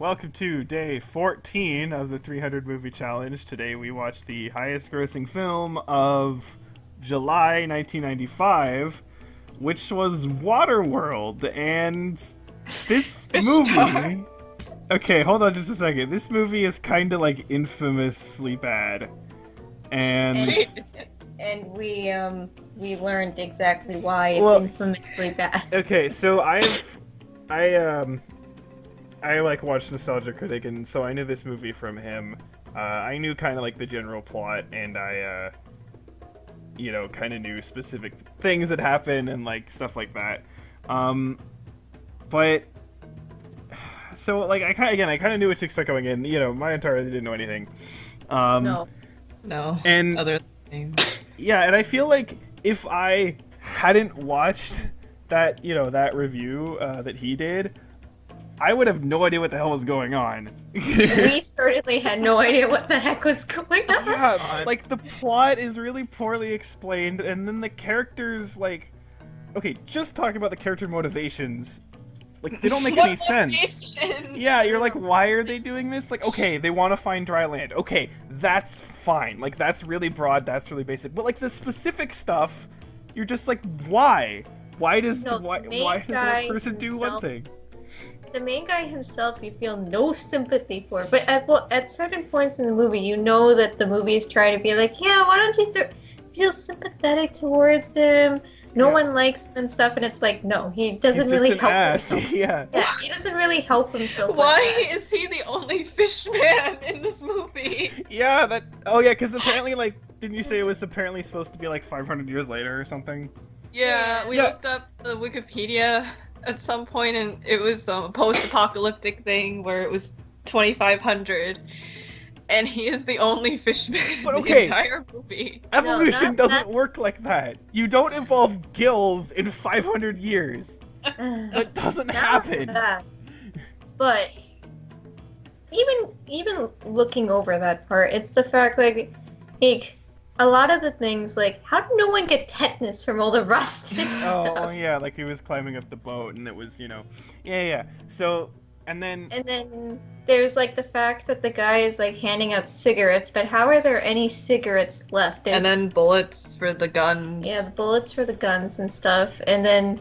Welcome to day 14 of the 300 movie challenge. Today we watched the highest grossing film of July 1995, which was Waterworld. And this movie. Okay, hold on just a second. This movie is kind of like infamously bad. And. And we learned exactly why it's infamously bad. Okay, so I like watched Nostalgia Critic, and so I knew this movie from him. I knew kind of like the general plot, and I kind of knew specific things that happened and like stuff like that. But so like I kind of knew what to expect going in. My entirely didn't know anything. No. And other things. Yeah, and I feel like if I hadn't watched that review that he did, I would have no idea what the hell was going on. We certainly had no idea what the heck was going on. Yeah, like the plot is really poorly explained, and then the characters, like, okay, just talking about the character motivations, like they don't make any sense. Yeah, you're like, why are they doing this? Like, okay, they want to find dry land. Okay, that's fine. Like, that's really broad. That's really basic. But like the specific stuff, you're just like, why? Why does one person do one thing? The main guy himself, you feel no sympathy for, but at certain points in the movie, you know that the movie is trying to be like, yeah, why don't you feel sympathetic towards him? No one likes him and stuff, and it's like, no, he doesn't really help himself. Yeah, he doesn't really help himself. Why is he the only fish man in this movie? Yeah, because apparently, like, didn't you say it was apparently supposed to be like 500 years later or something? Yeah, we looked up the Wikipedia at some point, and it was a post-apocalyptic thing where it was 2500, and he is the only fishman in the entire movie. Evolution doesn't work like that. You don't evolve gills in 500 years. That doesn't happen. But even looking over that part, it's the fact like a lot of the things, like, how did no one get tetanus from all the rust and stuff? Oh, yeah, like he was climbing up the boat and it was, Yeah. So, and then there's, like, the fact that the guy is, like, handing out cigarettes, but how are there any cigarettes left? And then bullets for the guns. Yeah, the bullets for the guns and stuff. And then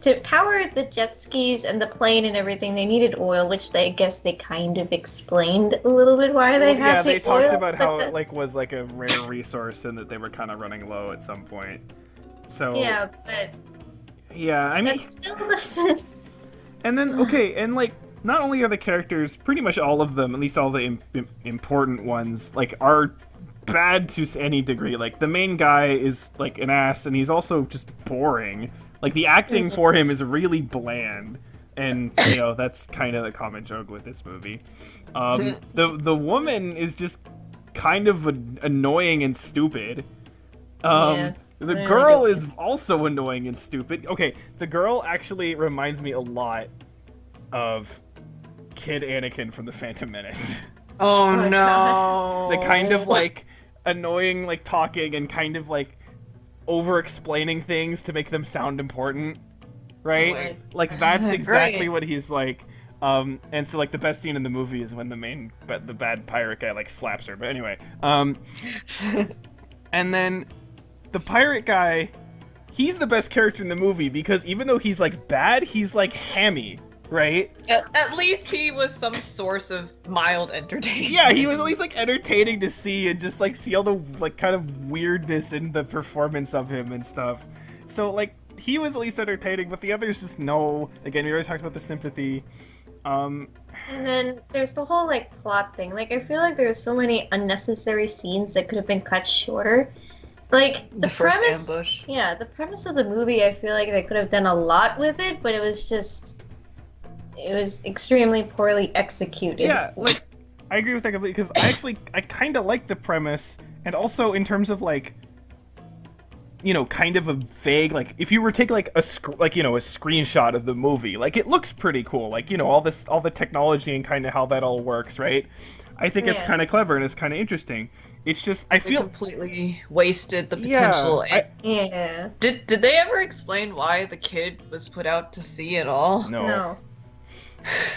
to power the jet skis and the plane and everything, they needed oil, which I guess they kind of explained a little bit why they had the oil. Yeah, they talked about how it was like a rare resource and that they were kind of running low at some point. So yeah, but yeah, I mean, still doesn't. And then and like not only are the characters, pretty much all of them, at least all the important ones, like are bad to any degree. Like the main guy is like an ass, and he's also just boring. Like, the acting for him is really bland, and, that's kind of the common joke with this movie. The woman is just kind of annoying and stupid. The girl is also annoying and stupid. Okay, the girl actually reminds me a lot of Kid Anakin from The Phantom Menace. Oh no! The kind of, like, annoying, like, talking and kind of, like, over-explaining things to make them sound important, right? Like, that's exactly what he's like. And so, like, the best scene in the movie is when the bad pirate guy, like, slaps her. But anyway, and then the pirate guy, he's the best character in the movie because even though he's, like, bad, he's, like, hammy, right? At least he was some source of mild entertainment. Yeah, he was at least, like, entertaining to see and just, like, see all the, like, kind of weirdness in the performance of him and stuff. So, like, he was at least entertaining, but the others just no. Again, we already talked about the sympathy. And then there's the whole, like, plot thing. Like, I feel like there's so many unnecessary scenes that could have been cut shorter. Like, the first premise... ambush. Yeah, the premise of the movie, I feel like they could have done a lot with it, but it was just... It was extremely poorly executed. Yeah, like, I agree with that completely, because I kind of like the premise, and also in terms of, like, kind of a vague, like, if you were to take, like, a screenshot of the movie, like, it looks pretty cool, like, all the technology and kind of how that all works, right? I think it's kind of clever, and it's kind of interesting. It's just, I feel... completely wasted the potential. Yeah. Did they ever explain why the kid was put out to sea at all? No.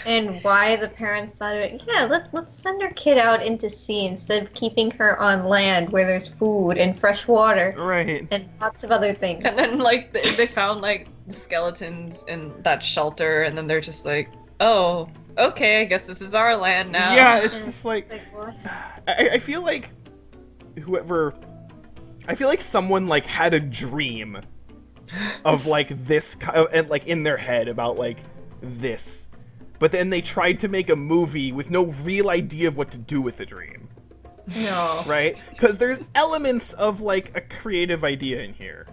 and why the parents thought of it. Yeah, let's send our kid out into sea instead of keeping her on land where there's food and fresh water Right. and lots of other things. And then like they found like skeletons in that shelter, and then they're just like, oh, okay, I guess this is our land now. Yeah, it's just like what? I feel like I feel like someone like had a dream of like this and like in their head about like this, but then they tried to make a movie with no real idea of what to do with the dream. No. Right? Because there's elements of like a creative idea in here,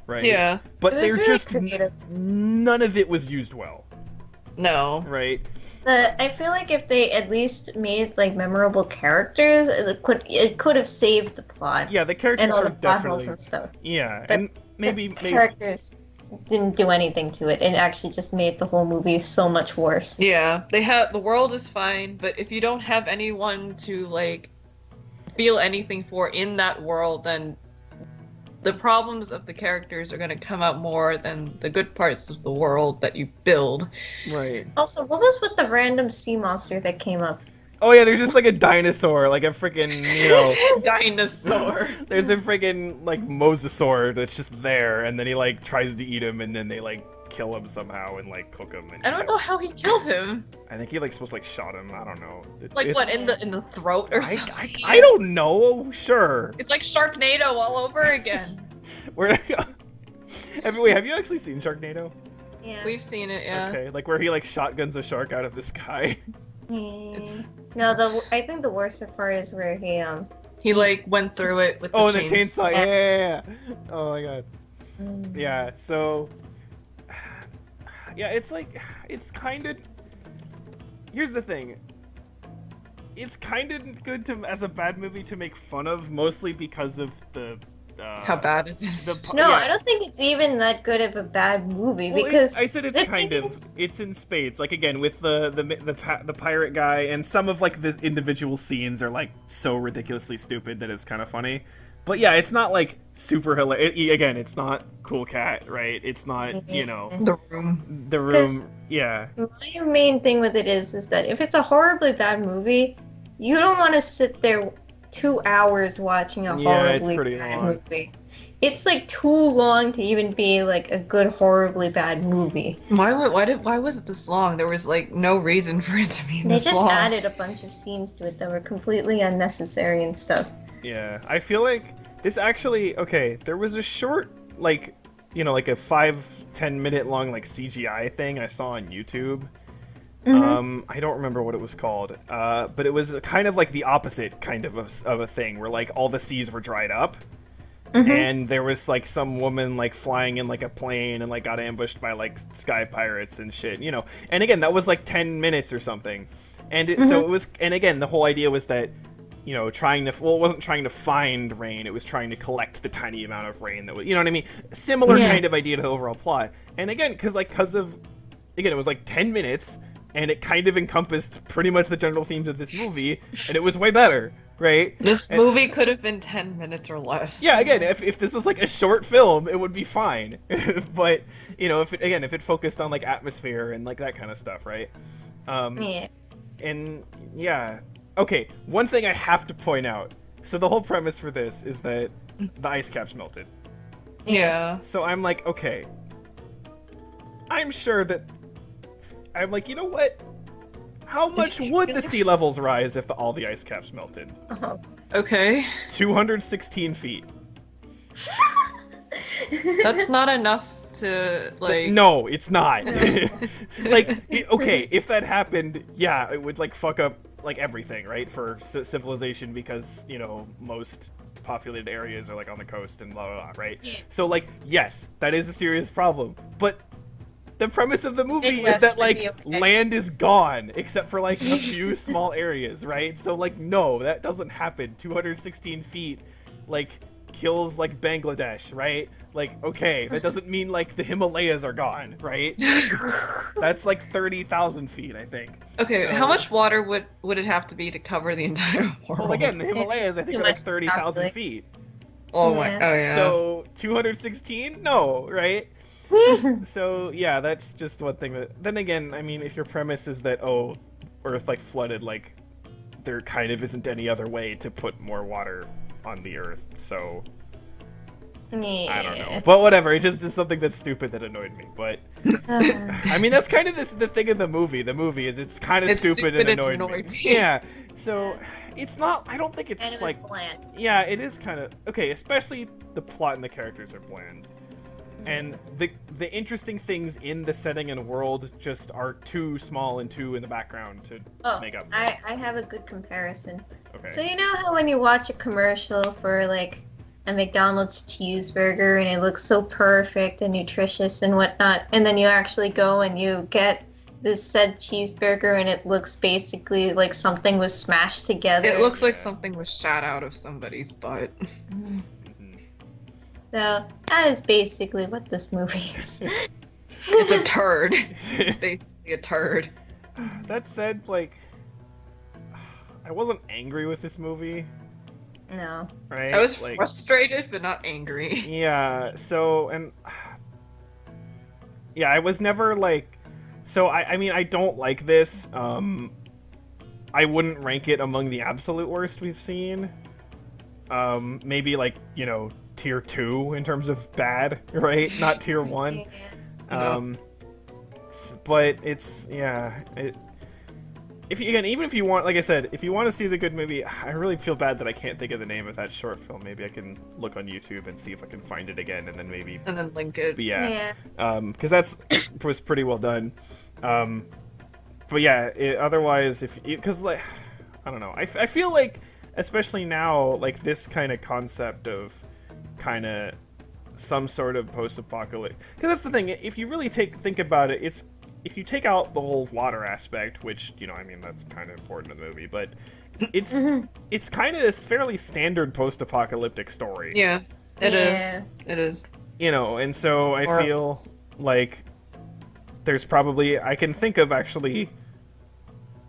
right? Yeah. But It was they're really just creative. none of it was used well, No. right? I feel like if they at least made like memorable characters, it could have saved the plot Yeah, the characters and all are the plot definitely holes and stuff. yeah, But and maybe the characters didn't do anything to it, and actually just made the whole movie so much worse. Yeah. The world is fine, but if you don't have anyone to like feel anything for in that world, then the problems of the characters are going to come out more than the good parts of the world that you build. right. Also, what was with the random sea monster that came up? Oh yeah, there's just like a dinosaur, like a freaking, you know, Dinosaur. there's a freaking like mosasaur that's just there, and then he like tries to eat him, and then they like kill him somehow and like cook him. And I don't know how he killed him. I think he like supposed to like shot him. I don't know. Like It's- what, in the throat or something? I don't know. Sure. It's like Sharknado all over again. Where? Have you actually seen Sharknado? Yeah. We've seen it, yeah. Okay, like where he like shotguns a shark out of the sky. Hmm. No, I think the worst part is where He like went through it with the Oh, and the chainsaw. chainsaw. Yeah. Oh my god. Mm. Yeah. So. Yeah, it's like it's kind of. Here's the thing. It's kind of good to as a bad movie to make fun of, mostly because of the. How bad it is. No, yeah. I don't think it's even that good of a bad movie Well, because I said it's the kind thing of. is- It's in spades. Like again with the pirate guy, and some of like the individual scenes are like so ridiculously stupid that it's kind of funny. But yeah, it's not like super hilarious. Again, it's not Cool Cat, right? It's not, you know, The Room. The Room. Yeah. My main thing with it is that if it's a horribly bad movie, you don't want to sit there 2 hours watching a Yeah, it's horribly pretty bad long. movie. It's like too long to even be like a good horribly bad movie. Why was it this long? There was like no reason for it to be They this just long. added a bunch of scenes to it that were completely unnecessary and stuff. Yeah. I feel like this actually, okay, there was a short, like, you know, like a 5-10 minute long, like, CGI thing I saw on YouTube. I don't remember what it was called, but it was kind of like the opposite kind of a thing, where, like, all the seas were dried up. And there was like some woman like flying in like a plane and like got ambushed by like sky pirates and shit, you know. And again, that was like 10 minutes or something. And so it was, and again, the whole idea was that, you know, it wasn't trying to find rain, it was trying to collect the tiny amount of rain that was, you know what I mean? Similar kind of idea to the overall plot. And again, because it was like 10 minutes and it kind of encompassed pretty much the general themes of this movie, and it was way better. Right? This movie could have been 10 minutes or less. Yeah, again, if this was like a short film, it would be fine. But, you know, if it focused on like atmosphere and like that kind of stuff, right? Yeah. And yeah. Okay, one thing I have to point out. So the whole premise for this is that the ice caps melted. Yeah. So I'm like, okay. I'm sure that I'm like, you know what? How much would the sea levels rise if all the ice caps melted? Oh. Okay. 216 feet. That's not enough to, like... No, it's not. Okay, if that happened, yeah, it would, like, fuck up, like, everything, right, for civilization, because, you know, most populated areas are, like, on the coast and blah, blah, blah, right? Yeah. So, like, yes, that is a serious problem, but the premise of the movie is Midwest that, would like, be okay. land is gone, except for, like, a few small areas, right? So, like, no, that doesn't happen. 216 feet, like, kills, like, Bangladesh, right? Like, okay, that doesn't mean, like, the Himalayas are gone, right? That's, like, 30,000 feet, I think. Okay, So- how much water would it have to be to cover the entire world? Well, again, the Himalayas, I think, Too are, like, much 30,000 population. feet. Oh my... Yeah. Oh, yeah. So, 216? No, right? So yeah, that's just one thing that. Then again, I mean, if your premise is that Earth like flooded, like there kind of isn't any other way to put more water on the Earth, so Yeah. I don't know. But whatever, it just is something that's stupid that annoyed me. But I mean, that's kind of the thing in the movie. The movie is it's kind of stupid and annoyed me. Yeah. So it's not. I don't think it's And it was like. bland. Yeah, it is kind of okay. Especially the plot and the characters are bland. And the interesting things in the setting and world just are too small and too in the background to make up for. I have a good comparison. Okay. So you know how when you watch a commercial for like a McDonald's cheeseburger and it looks so perfect and nutritious and whatnot, and then you actually go and you get this said cheeseburger and it looks basically like something was smashed together. It looks like something was shot out of somebody's butt. So that is basically what this movie is. It's a turd. It's basically a turd. That said, like, I wasn't angry with this movie, No. right? I was like, frustrated, but not angry. Yeah. So and yeah, I was never like. So I mean, I don't like this. I wouldn't rank it among the absolute worst we've seen. Maybe like tier 2 in terms of bad, right? Not tier 1. But it's even if you want, like I said, if you want to see the good movie, I really feel bad that I can't think of the name of that short film. Maybe I can look on YouTube and see if I can find it again, and then maybe link it. But yeah, because was pretty well done. But yeah, otherwise, because like I don't know, I feel like especially now, like this kind of concept of kind of some sort of post-apocalypse, because that's the thing, if you really think about it, it's if you take out the whole water aspect, which I mean that's kind of important in the movie, but it's kind of this fairly standard post-apocalyptic story. Yeah, it is. It is. And so I feel like there's probably, I can think of actually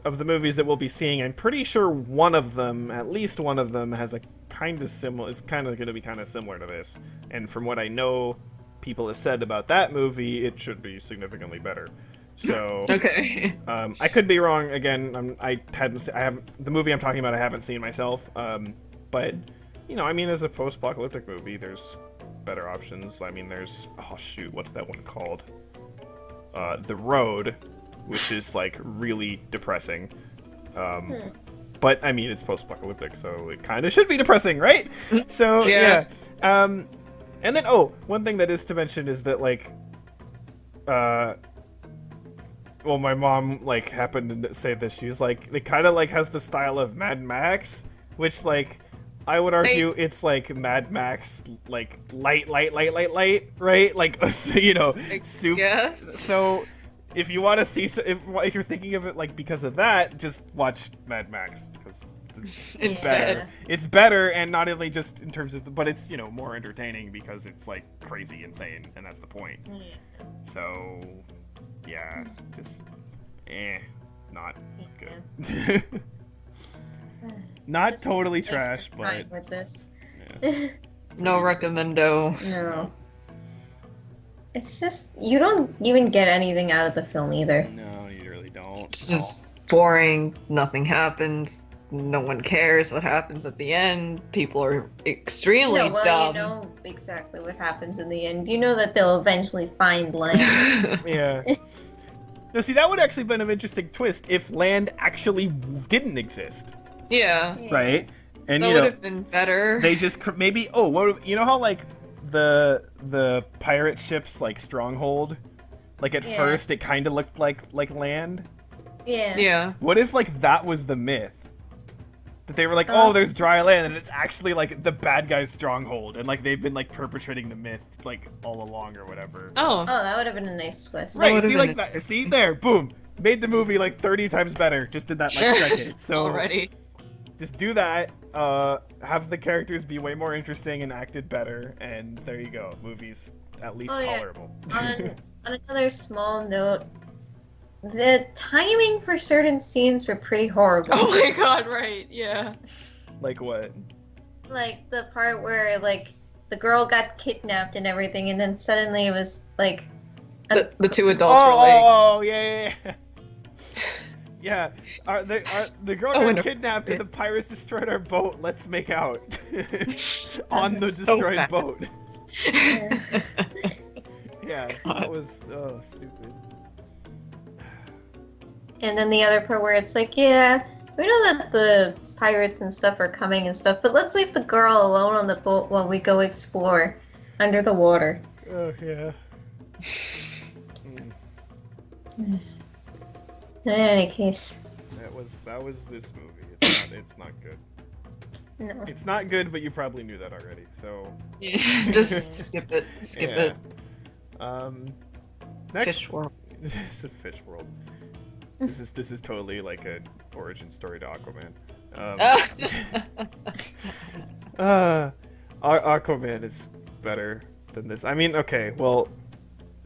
of the movies that we'll be seeing, I'm pretty sure one of them, at least one of them, has a kind of similar, is kind of going to be kind of similar to this. And from what I know people have said about that movie, it should be significantly better. So okay. I could be wrong. Again, I haven't the movie I'm talking about I haven't seen myself. But I mean, as a post-apocalyptic movie, there's better options. I mean, there's what's that one called? The Road, which is like really depressing. But I mean, it's post-apocalyptic, so it kind of should be depressing, right? So yeah. And then one thing that is to mention is that like, well, my mom like happened to say that she's like it kind of like has the style of Mad Max, which like I would argue it's like Mad Max like light, right? Like soup. Yes. So if you want to see, if you're thinking of it like because of that, just watch Mad Max because it's better. It's better, and not only just in terms of, but it's more entertaining because it's like crazy insane, and that's the point. So yeah, just not good. Not totally trash, but with this. Yeah. No recommendo. No. It's just you don't even get anything out of the film either. No, you really don't. It's just boring. Nothing happens. No one cares what happens at the end. People are extremely dumb. You know exactly what happens in the end. You know that they'll eventually find land. Yeah. No, see, that would actually been an interesting twist if land actually didn't exist. Yeah. Right? And that would have been better. They just maybe how like the pirate ship's like stronghold, like at first it kind of looked like land. Yeah. Yeah. What if like that was the myth? That they were like, oh, there's dry land, and it's actually like the bad guy's stronghold, and like they've been like perpetrating the myth like all along or whatever. Oh, that would have been a nice twist. Right? See, like that. See there, boom, made the movie like 30 times better just in that like second. So already. Just do that. Have the characters be way more interesting and acted better, and there you go. Movie's at least tolerable. On another small note, the timing for certain scenes were pretty horrible. Oh my god, right, yeah. Like what? Like the part where like the girl got kidnapped and everything, and then suddenly it was like The two adults were like, Oh, yeah. Yeah, the girl got kidnapped and the pirates destroyed our boat. Let's make out on the destroyed boat. Yeah, that was stupid. And then the other part where it's like, yeah, we know that the pirates and stuff are coming and stuff, but let's leave the girl alone on the boat while we go explore under the water. Oh yeah. In any case. That was this movie. It's not good. No. It's not good, but you probably knew that already. So just skip it. Skip it. Next, Fish World. It's a Fish World. This is totally like an origin story to Aquaman. Aquaman is better than this. I mean, okay, well,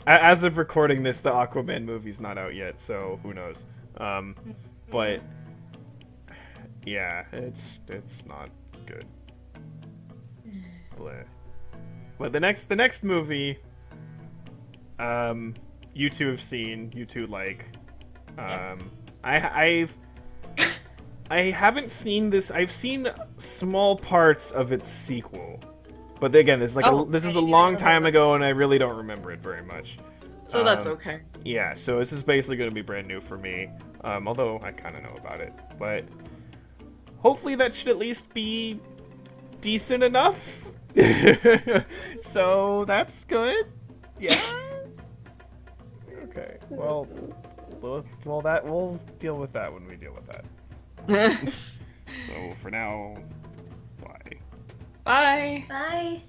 as of recording this, the Aquaman movie's not out yet, so who knows? But yeah, it's not good. Bleh. But the next movie, you two have seen, you two like. I haven't seen this. I've seen small parts of its sequel, but again, this is a long time ago, and I really don't remember it very much. So that's okay. Yeah, so this is basically going to be brand new for me. Although I kind of know about it, but hopefully that should at least be decent enough. So that's good. Yeah. Okay. Well, we'll deal with that when we deal with that. So for now, bye. Bye. Bye.